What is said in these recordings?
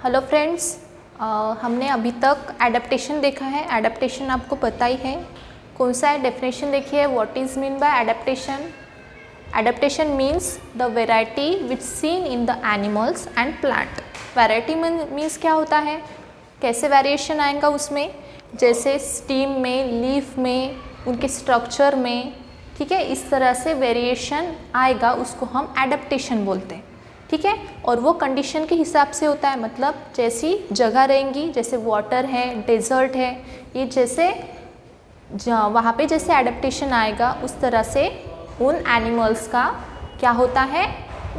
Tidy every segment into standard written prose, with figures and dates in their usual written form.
Hello friends, हमने अभी तक एडेप्टेशन देखा है। एडेप्टेशन आपको पता ही है कौन सा है, डेफिनेशन देखी है। What is mean by adaptation? Adaptation means the variety which seen in the animals and plant. Variety means क्या होता है, कैसे वेरिएशन आएगा उसमें, जैसे स्टीम में, लीफ में, उनके स्ट्रक्चर में, ठीक है, इस तरह से वेरिएशन आएगा, उसको हम एडेप्टेशन बोलते हैं। ठीक है, और वो कंडीशन के हिसाब से होता है, मतलब जैसी जगह रहेंगी, जैसे वाटर है, डेजर्ट है, ये जैसे वहाँ पे जैसे एडेप्टेशन आएगा उस तरह से उन एनिमल्स का क्या होता है,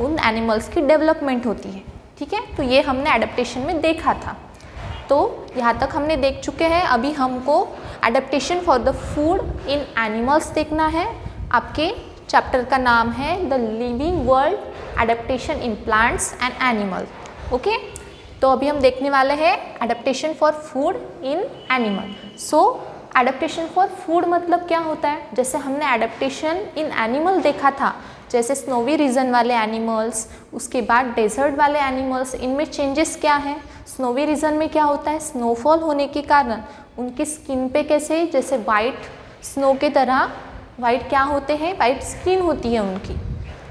उन एनिमल्स की डेवलपमेंट होती है। ठीक है, तो ये हमने एडेप्टेशन में देखा था। तो यहाँ तक हमने देख चुके हैं। अभी हमको adaptation for the food in animals देखना है। आपके चैप्टर का नाम है the living world adaptation in plants and animal. Okay, तो अभी हम देखने वाले हैं adaptation for food in animal. So adaptation for food मतलब क्या होता है, जैसे हमने एडेप्टेशन इन एनिमल देखा था, जैसे स्नोवी रीजन वाले एनिमल्स, उसके बाद डेजर्ट वाले एनिमल्स, इनमें चेंजेस क्या है। स्नोवी रीजन में क्या होता है, स्नोफॉल होने के कारण उनकी स्किन पे कैसे, जैसे वाइट स्नो के तरह वाइट क्या होते हैं, वाइट स्किन होती है उनकी।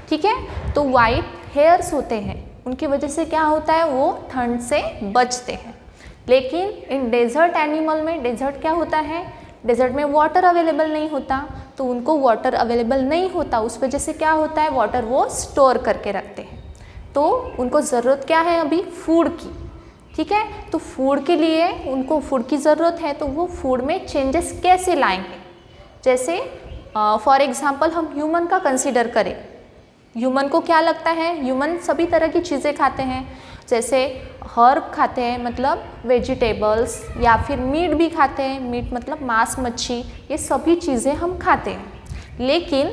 ठीक है, तो वाइट हेयर्स होते हैं, उनकी वजह से क्या होता है, वो ठंड से बचते हैं। लेकिन इन डेजर्ट एनिमल में, डेजर्ट क्या होता है, डेजर्ट में वाटर अवेलेबल नहीं होता, तो उनको वाटर अवेलेबल नहीं होता, उस वजह से क्या होता है, वाटर वो स्टोर करके रखते हैं। तो उनको ज़रूरत क्या है अभी, फूड की। ठीक है, तो फूड के लिए उनको फूड की ज़रूरत है, तो वो फूड में चेंजेस कैसे लाएंगे। जैसे फॉर एग्जांपल हम ह्यूमन का कंसीडर करें, ह्यूमन को क्या लगता है, ह्यूमन सभी तरह की चीज़ें खाते हैं, जैसे हर्ब खाते हैं मतलब वेजिटेबल्स, या फिर मीट भी खाते हैं, मीट मतलब मांस, मच्छी, ये सभी चीज़ें हम खाते हैं। लेकिन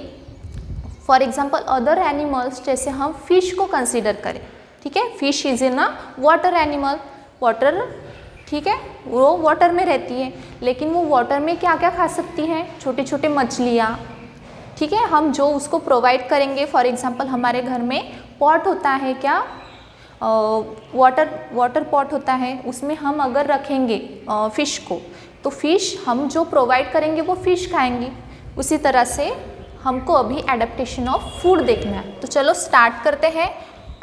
फॉर एग्जांपल अदर एनिमल्स, जैसे हम फिश को कंसीडर करें, ठीक है, fish is in a water animal, water, ठीक है, वो वाटर में रहती है, लेकिन वो वाटर में क्या क्या खा सकती हैं, छोटे छोटे मछलियाँ। ठीक है, हम जो उसको प्रोवाइड करेंगे, फॉर एग्जांपल हमारे घर में पॉट होता है, क्या वाटर पॉट होता है, उसमें हम अगर रखेंगे फ़िश को, तो फ़िश हम जो प्रोवाइड करेंगे वो फ़िश खाएंगी। उसी तरह से हमको अभी एडेप्टेशन ऑफ फूड देखना है। तो चलो स्टार्ट करते हैं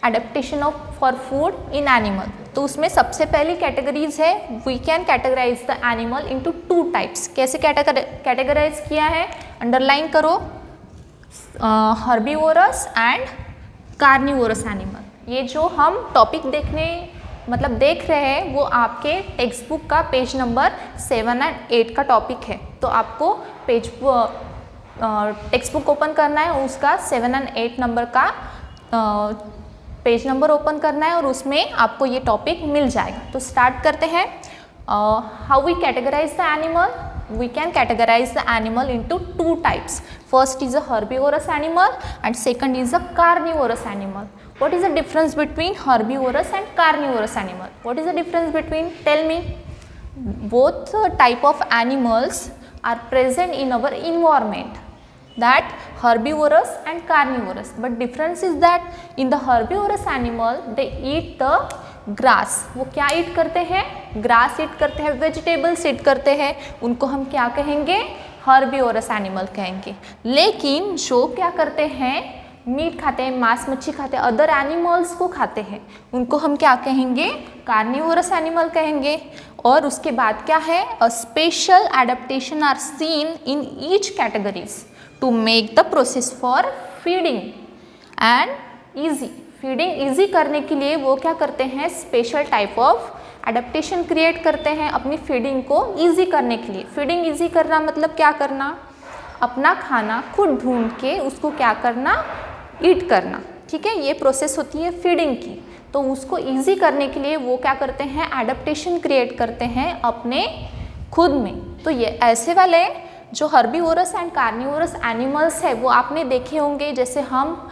adaptation of for food in animal. तो उसमें सबसे पहली कैटेगरीज है, we can categorize the animal into 2 types. कैसे कैटेगराइज किया है, अंडरलाइन करो, हर्बीवोरस एंड कार्निवोरस एनिमल। ये जो हम टॉपिक देख रहे हैं वो आपके टेक्स्ट बुक का पेज नंबर 7 और 8 का टॉपिक है। तो आपको टेक्स्ट बुक ओपन करना है, उसका 7 और 8 नंबर का पेज नंबर ओपन करना है और उसमें आपको ये टॉपिक मिल जाएगा। तो स्टार्ट करते हैं। How we categorize the animal, we can categorize the animal into 2 types. First is a herbivorous animal and second is a carnivorous animal. What is the difference between herbivorous and carnivorous animal? What is the difference between, tell me. Both type of animals are present in our environment, that herbivorous and carnivorous, but difference is that in the herbivorous animal they eat the grass. वो क्या ईट करते हैं, grass ईट करते हैं, vegetables ईट करते हैं, उनको हम क्या कहेंगे, हर्बीवोरस एनिमल कहेंगे। लेकिन जो क्या करते हैं, मीट खाते हैं, मांस मच्छी खाते हैं, अदर एनिमल्स को खाते हैं, उनको हम क्या कहेंगे, कार्निवोरस एनिमल कहेंगे। और उसके बाद क्या है, a special adaptation are seen in each categories to make the process for feeding and easy. Feeding easy करने के लिए वो क्या करते हैं, special type of adaptation create करते हैं अपनी फीडिंग को इजी करने के लिए। फीडिंग इजी करना मतलब क्या करना, अपना खाना खुद ढूंढ के उसको क्या करना, ईट करना। ठीक है, ये प्रोसेस होती है फीडिंग की। तो उसको इजी करने के लिए वो क्या करते हैं, एडेप्टेशन क्रिएट करते हैं अपने खुद में। तो ये ऐसे वाले जो हर्बीवोरस एंड कार्निवोरस एनिमल्स है वो आपने देखे होंगे, जैसे हम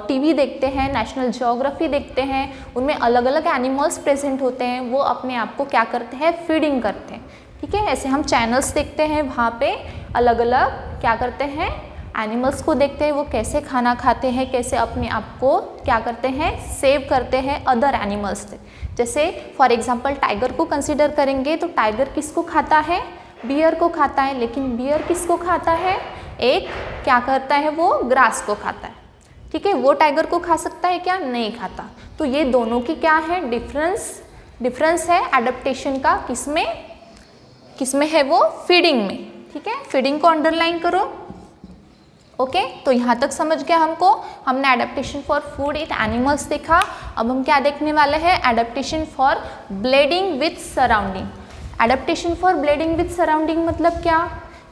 टीवी देखते हैं, नेशनल ज्योग्राफी देखते हैं, उनमें अलग अलग एनिमल्स प्रेजेंट होते हैं, वो अपने आप को क्या करते हैं, फीडिंग करते हैं। ठीक है, ऐसे हम चैनल्स देखते हैं, वहाँ पे अलग अलग क्या करते हैं, एनिमल्स को देखते हैं वो कैसे खाना खाते हैं, कैसे अपने आप को क्या करते हैं, सेव करते हैं अदर एनिमल्स से। जैसे फॉर एग्जांपल टाइगर को कंसीडर करेंगे तो टाइगर किसको खाता है, बियर को खाता है, लेकिन बियर किसको खाता है, एक क्या करता है वो ग्रास को खाता है। ठीक है, वो टाइगर को खा सकता है क्या, नहीं खाता। तो ये दोनों की क्या है डिफरेंस है एडेप्टेशन का, किसमें है वो, फीडिंग में। ठीक है, फीडिंग को अंडरलाइन करो। ओके, तो यहाँ तक समझ गया हमने adaptation for food in animals देखा। अब हम क्या देखने वाले हैं, adaptation for blending with surrounding. Adaptation for blending with surrounding मतलब क्या,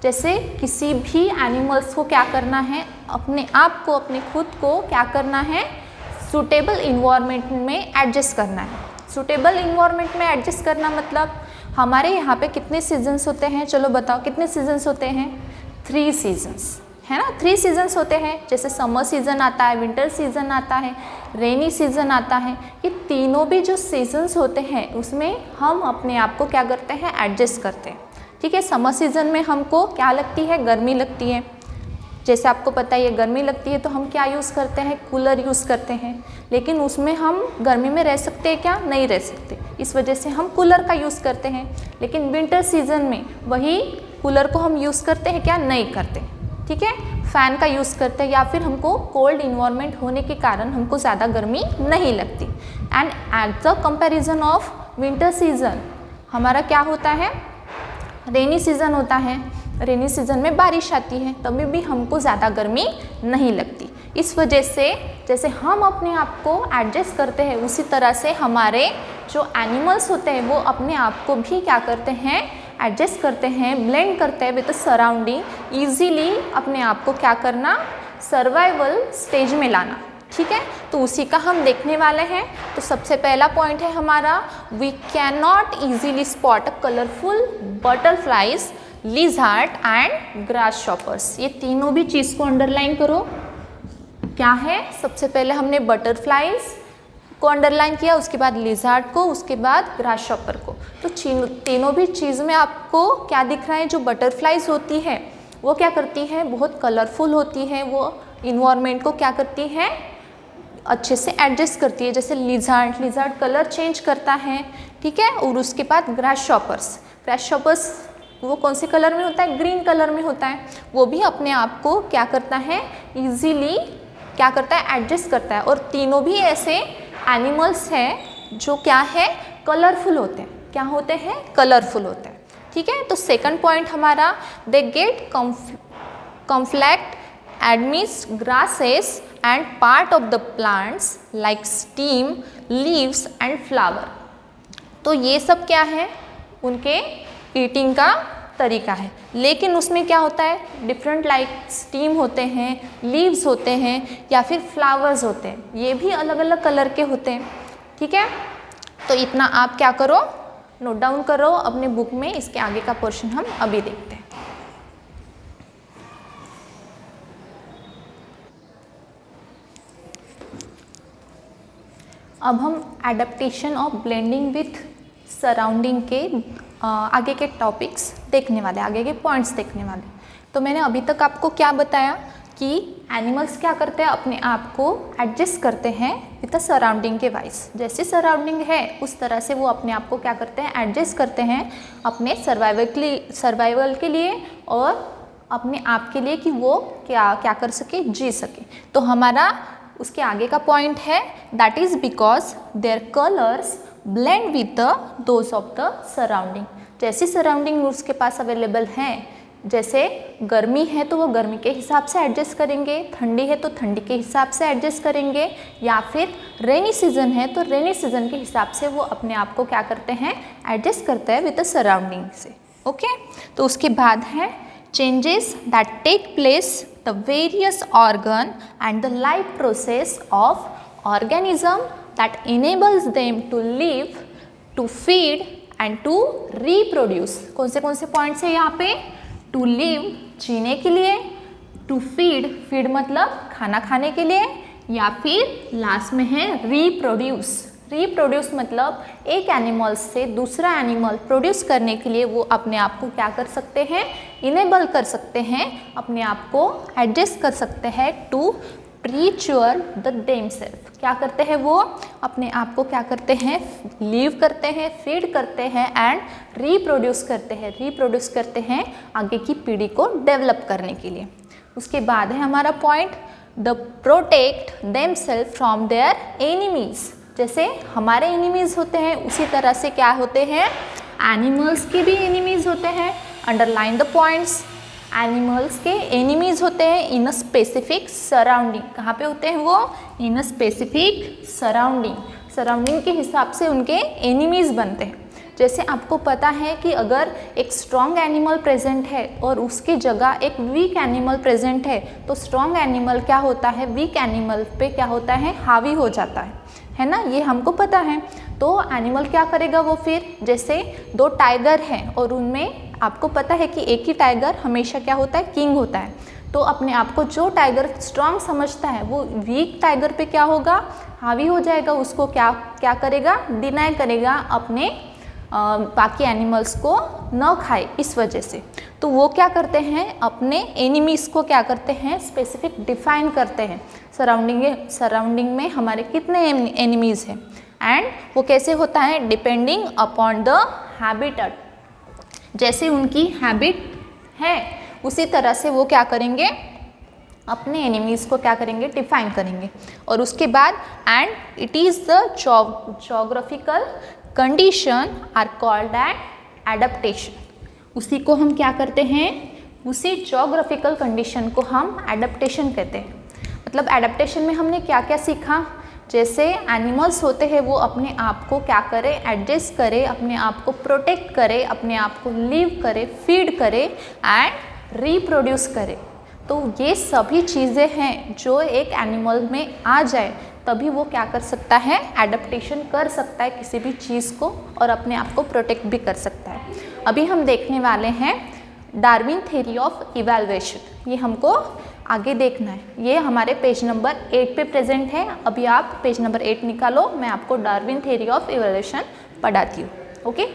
जैसे किसी भी एनिमल्स को क्या करना है, अपने आप को, अपने खुद को क्या करना है, सूटेबल इन्वायरमेंट में एडजस्ट करना है। सूटेबल इन्वायरमेंट में एडजस्ट करना मतलब हमारे यहाँ पे कितने सीजन्स होते हैं, चलो बताओ कितने सीजन्स होते हैं, 3 सीजन्स है ना, 3 सीजन्स होते हैं। जैसे समर सीजन आता है, विंटर सीजन आता है, रेनी सीजन आता है। ये तीनों भी जो सीजन्स होते हैं उसमें हम अपने आप को क्या करते हैं, एडजस्ट करते हैं। ठीक है, समर सीजन में हमको क्या लगती है, गर्मी लगती है। जैसे आपको पता है ये गर्मी लगती है तो हम क्या यूज़ करते हैं, कूलर यूज़ करते हैं, लेकिन उसमें हम गर्मी में रह सकते हैं क्या, नहीं रह सकते। इस वजह से हम कूलर का यूज़ करते हैं। लेकिन विंटर सीजन में वही कूलर को हम यूज़ करते हैं क्या, नहीं करते। ठीक है, फ़ैन का यूज़ करते हैं, या फिर हमको कोल्ड इन्वायरमेंट होने के कारण हमको ज़्यादा गर्मी नहीं लगती। And at the comparison of winter season हमारा क्या होता है, रेनी सीजन होता है। रेनी सीजन में बारिश आती है, तभी भी हमको ज़्यादा गर्मी नहीं लगती। इस वजह से जैसे हम अपने आप को एडजस्ट करते हैं, उसी तरह से हमारे जो एनिमल्स होते हैं वो अपने आप को भी क्या करते हैं, एडजस्ट करते हैं, ब्लेंड करते हैं विद सराउंडिंग, ईजीली अपने आप को क्या करना, सर्वाइवल स्टेज में लाना। ठीक है, तो उसी का हम देखने वाले हैं। तो सबसे पहला पॉइंट है हमारा, we can not easily spot a colourful butterflies, lizard and grasshoppers. ये तीनों भी चीज़ को अंडरलाइन करो। क्या है, सबसे पहले हमने बटरफ्लाइज को अंडरलाइन किया, उसके बाद लिज़ार्ड को, उसके बाद ग्रास शॉपर को। तो तीनों भी चीज़ में आपको क्या दिख रहा है, जो बटरफ्लाइज होती है वो क्या करती है, बहुत कलरफुल होती है, वो इन्वायरमेंट को क्या करती है, अच्छे से एडजस्ट करती है। जैसे लिज़ार्ड कलर चेंज करता है। ठीक है, और उसके बाद ग्रास शॉपर्स वो कौन से कलर में होता है, ग्रीन कलर में होता है। वो भी अपने आप को क्या करता है, ईजीली क्या करता है, एडजस्ट करता है। और तीनों भी ऐसे एनिमल्स हैं जो क्या है, कलरफुल होते हैं। क्या होते हैं, कलरफुल होते हैं। ठीक है, तो सेकंड पॉइंट हमारा, they get conflict amidst grasses and part of the plants like stem, leaves and flower। तो ये सब क्या है, उनके ईटिंग का तरीका है। लेकिन उसमें क्या होता है, डिफरेंट लाइक स्टीम होते हैं, लीव्स होते हैं, या फिर फ्लावर्स होते हैं, ये भी अलग अलग कलर के होते हैं। ठीक है, तो इतना आप क्या करो, नोट डाउन करो अपने बुक में। इसके आगे का पोर्शन हम अभी देखते हैं। अब हम adaptation of blending with surrounding के आगे के टॉपिक्स देखने वाले, आगे के पॉइंट्स देखने वाले। तो मैंने अभी तक आपको क्या बताया कि एनिमल्स क्या करते हैं, अपने आप को एडजस्ट करते हैं विथ सराउंडिंग के वाइज। जैसी सराउंडिंग है उस तरह से वो अपने आप को क्या करते हैं, एडजस्ट करते हैं अपने सर्वाइवल के लिए और अपने आप के लिए, कि वो क्या कर सके, जी सके। तो हमारा उसके आगे का पॉइंट है, that is because their colours blend with the those of the surrounding. जैसी सराउंडिंग उसके पास अवेलेबल हैं, जैसे गर्मी है तो वो गर्मी के हिसाब से एडजस्ट करेंगे, ठंडी है तो ठंडी के हिसाब से एडजस्ट करेंगे, या फिर रेनी सीजन है तो रेनी सीजन के हिसाब से वो अपने आप को क्या करते हैं, एडजस्ट करते हैं विद द सराउंडिंग से। ओके, तो उसके बाद है changes that take place the various organ and the life process of organism that enables them to live, to feed and to reproduce। कौन से पॉइंट्स है यहाँ पे, to live जीने के लिए, to feed मतलब खाना खाने के लिए, या फिर लास्ट में है reproduce रिप्रोड्यूस मतलब एक एनिमल से दूसरा एनिमल प्रोड्यूस करने के लिए वो अपने आप को क्या कर सकते हैं, इनेबल कर सकते हैं, अपने आप को एडजस्ट कर सकते हैं टू प्रीच्योर द देमसेल्फ। क्या करते हैं वो, अपने आप को क्या करते हैं, लीव करते हैं, फीड करते हैं एंड रिप्रोड्यूस करते हैं आगे की पीढ़ी को डेवलप करने के लिए। उसके बाद है हमारा point the protect themselves from their enemies. जैसे हमारे एनिमीज होते हैं उसी तरह से क्या होते हैं, एनिमल्स के भी एनिमीज होते हैं। अंडरलाइन द पॉइंट्स, एनिमल्स के एनिमीज होते हैं इन अ स्पेसिफिक सराउंडिंग। कहाँ पे होते हैं वो, इन अ स्पेसिफिक सराउंडिंग के हिसाब से उनके एनिमीज बनते हैं। जैसे आपको पता है कि अगर एक स्ट्रॉन्ग एनिमल प्रेजेंट है और उसकी जगह एक वीक एनिमल प्रेजेंट है तो स्ट्रॉन्ग एनिमल क्या होता है, वीक एनिमल पे क्या होता है, हावी हो जाता है ना, ये हमको पता है। तो एनिमल क्या करेगा वो, फिर जैसे दो टाइगर हैं और उनमें आपको पता है कि एक ही टाइगर हमेशा क्या होता है, किंग होता है। तो अपने आप को जो टाइगर स्ट्रांग समझता है वो वीक टाइगर पे क्या होगा, हावी हो जाएगा, उसको क्या करेगा, डिनाई करेगा, अपने बाकी एनिमल्स को न खाए इस वजह से। तो वो क्या करते हैं, अपने एनिमीज को क्या करते हैं, स्पेसिफिक डिफाइन करते हैं। सराउंडिंग में हमारे कितने एनिमीज हैं एंड वो कैसे होता है, डिपेंडिंग अपॉन द हैबिटेट। जैसे उनकी हैबिट है उसी तरह से वो क्या करेंगे, अपने एनिमीज को क्या करेंगे, डिफाइन करेंगे। और उसके बाद and it is the geographical condition are called adaptation. उसी को हम क्या करते हैं, उसी जोग्राफिकल कंडीशन को हम एडप्टेशन कहते हैं। मतलब एडप्टेशन में हमने क्या क्या सीखा, जैसे एनिमल्स होते हैं वो अपने आप को क्या करे, एडजस्ट करे, अपने आप को प्रोटेक्ट करे, अपने आप को लिव करे, फीड करे एंड रिप्रोड्यूस करे। तो ये सभी चीज़ें हैं जो एक एनिमल में आ जाए तभी वो क्या कर सकता है, एडप्टेशन कर सकता है किसी भी चीज़ को और अपने आप को प्रोटेक्ट भी कर सकता है। अभी हम देखने वाले हैं डार्विन थ्योरी ऑफ इवैल्यूएशन। ये हमको आगे देखना है, ये हमारे पेज नंबर 8 पे प्रेजेंट है। अभी आप पेज नंबर 8 निकालो, मैं आपको डार्विन थ्योरी ऑफ इवैल्यूएशन पढ़ाती हूँ। ओके,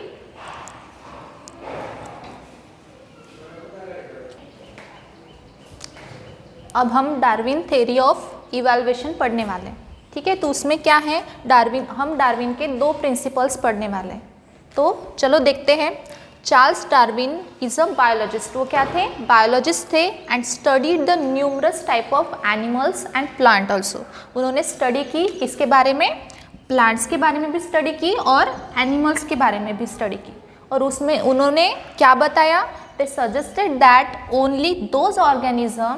अब हम डार्विन थ्योरी ऑफ इवैल्यूएशन पढ़ने वाले हैं। ठीक है, तो उसमें क्या है, हम डार्विन के 2 प्रिंसिपल्स पढ़ने वाले हैं। तो चलो देखते हैं। Charles Darwin is a biologist. वो क्या थे, बायोलॉजिस्ट थे and studied the numerous type of animals and plant also. उन्होंने स्टडी की किसके बारे में, प्लांट्स के बारे में भी स्टडी की और एनिमल्स के बारे में भी स्टडी की। और उसमें उन्होंने क्या बताया, दे suggested that only those organism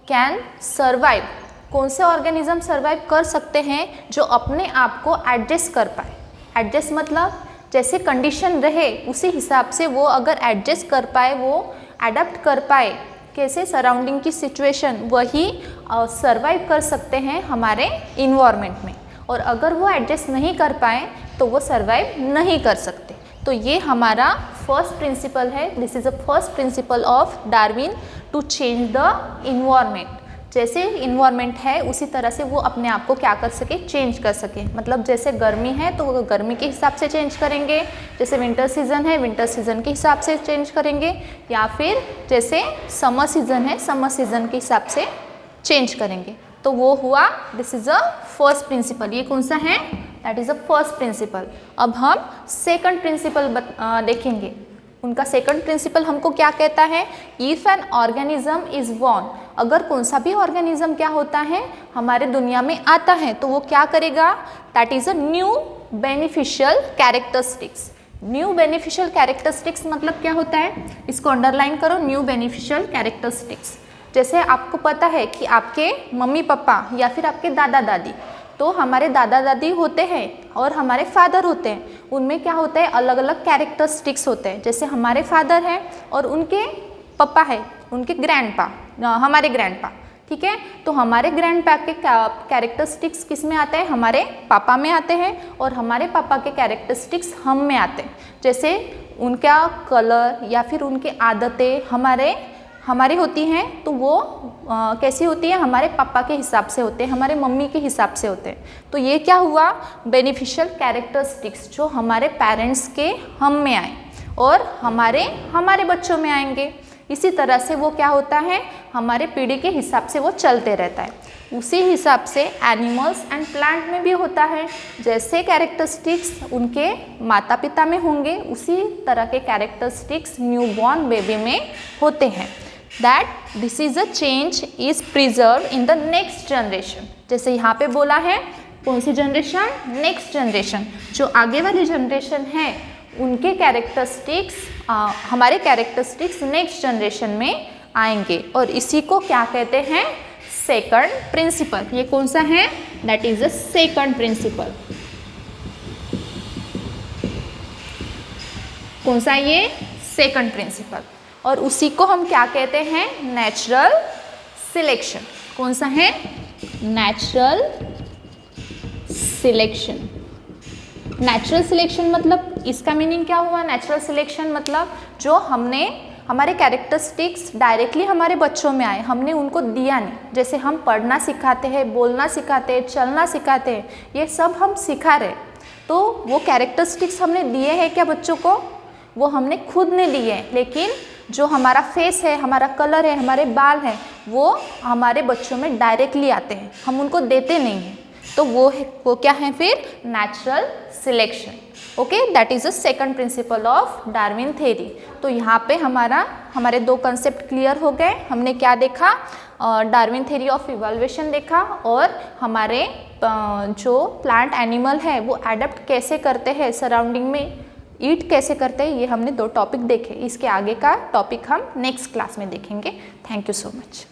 can survive. कौन से ऑर्गेनिज्म सर्वाइव कर सकते हैं, जो अपने आप को एडजस्ट कर पाए। एडजस्ट मतलब जैसे कंडीशन रहे उसी हिसाब से वो अगर एडजस्ट कर पाए, वो अडेप्ट कर पाए, कैसे सराउंडिंग की सिचुएशन, वही सर्वाइव कर सकते हैं हमारे इन्वायरमेंट में। और अगर वो एडजस्ट नहीं कर पाए तो वो सर्वाइव नहीं कर सकते। तो ये हमारा फर्स्ट प्रिंसिपल है। This is a first principle of Darwin to change the environment. जैसे इन्वायरमेंट है उसी तरह से वो अपने आप को क्या कर सके, चेंज कर सके। मतलब जैसे गर्मी है तो वो गर्मी के हिसाब से चेंज करेंगे, जैसे विंटर सीजन है विंटर सीजन के हिसाब से चेंज करेंगे, या फिर जैसे समर सीजन है समर सीजन के हिसाब से चेंज करेंगे। तो वो हुआ, this is a first principal. ये कौन सा है, that is a first principal. अब हम सेकंड प्रिंसिपल देखेंगे। उनका सेकंड प्रिंसिपल हमको क्या कहता है, if an organism is born. अगर कौन सा भी ऑर्गेनिज्म क्या होता है, हमारे दुनिया में आता है, तो वो क्या करेगा, that is a new beneficial characteristics. New beneficial characteristics मतलब क्या होता है, इसको अंडरलाइन करो, न्यू बेनिफिशियल कैरेक्टरिस्टिक्स। जैसे आपको पता है कि आपके मम्मी पापा या फिर आपके दादा दादी, तो हमारे दादा दादी होते हैं और हमारे फादर होते हैं, उनमें क्या होता है, अलग अलग कैरेक्टरिस्टिक्स होते हैं। जैसे हमारे फादर हैं और उनके पापा है, उनके ग्रैंडपा, हमारे ग्रैंडपा, ठीक है। तो हमारे ग्रैंडपा के कैरेक्टरिस्टिक्स किस में आते हैं, हमारे पापा में आते हैं, और हमारे पापा के कैरेक्टरिस्टिक्स हम में आते हैं। जैसे उनका कलर या फिर उनकी आदतें हमारे हमारी होती हैं तो वो कैसी होती है, हमारे पापा के हिसाब से होते हैं, हमारे मम्मी के हिसाब से होते हैं। तो ये क्या हुआ, बेनिफिशियल कैरेक्टरिस्टिक्स जो हमारे पेरेंट्स के हम में आए और हमारे बच्चों में आएंगे। इसी तरह से वो क्या होता है, हमारे पीढ़ी के हिसाब से वो चलते रहता है। उसी हिसाब से एनिमल्स एंड प्लांट में भी होता है। जैसे कैरेक्टरिस्टिक्स उनके माता पिता में होंगे, उसी तरह के कैरेक्टरिस्टिक्स न्यूबॉर्न बेबी में होते हैं। That this is a change is preserve in the next generation. जैसे यहाँ पे बोला है, कौन सी जनरेशन, नेक्स्ट जनरेशन, जो आगे वाली जनरेशन है उनके कैरेक्टरिस्टिक्स हमारे कैरेक्टरिस्टिक्स नेक्स्ट जनरेशन में आएंगे। और इसी को क्या कहते हैं, सेकंड प्रिंसिपल। ये कौन सा है, that is a second principle. कौन सा ये, सेकंड प्रिंसिपल। और उसी को हम क्या कहते हैं, नेचुरल सिलेक्शन। कौन सा है, नेचुरल सिलेक्शन। नेचुरल सिलेक्शन मतलब इसका मीनिंग क्या हुआ, नेचुरल सिलेक्शन मतलब जो हमने हमारे कैरेक्टरिस्टिक्स डायरेक्टली हमारे बच्चों में आए, हमने उनको दिया नहीं। जैसे हम पढ़ना सिखाते हैं, बोलना सिखाते हैं, चलना सिखाते हैं, ये सब हम सिखा रहे, तो वो कैरेक्टरिस्टिक्स हमने दिए हैं क्या बच्चों को, वो हमने खुद ने दिए हैं। लेकिन जो हमारा फेस है, हमारा कलर है, हमारे बाल हैं, वो हमारे बच्चों में डायरेक्टली आते हैं, हम उनको देते नहीं हैं। तो वो क्या है फिर, natural selection. Okay, that is a second principal of Darwin theory. तो यहाँ पे हमारे दो कंसेप्ट क्लियर हो गए। हमने क्या देखा, डार्विन थ्योरी ऑफ इवोल्यूशन देखा, और हमारे जो प्लांट एनिमल है वो एडप्ट कैसे करते हैं सराउंडिंग में, ईट कैसे करते हैं, ये हमने दो टॉपिक देखे। इसके आगे का टॉपिक हम नेक्स्ट क्लास में देखेंगे। Thank you so much.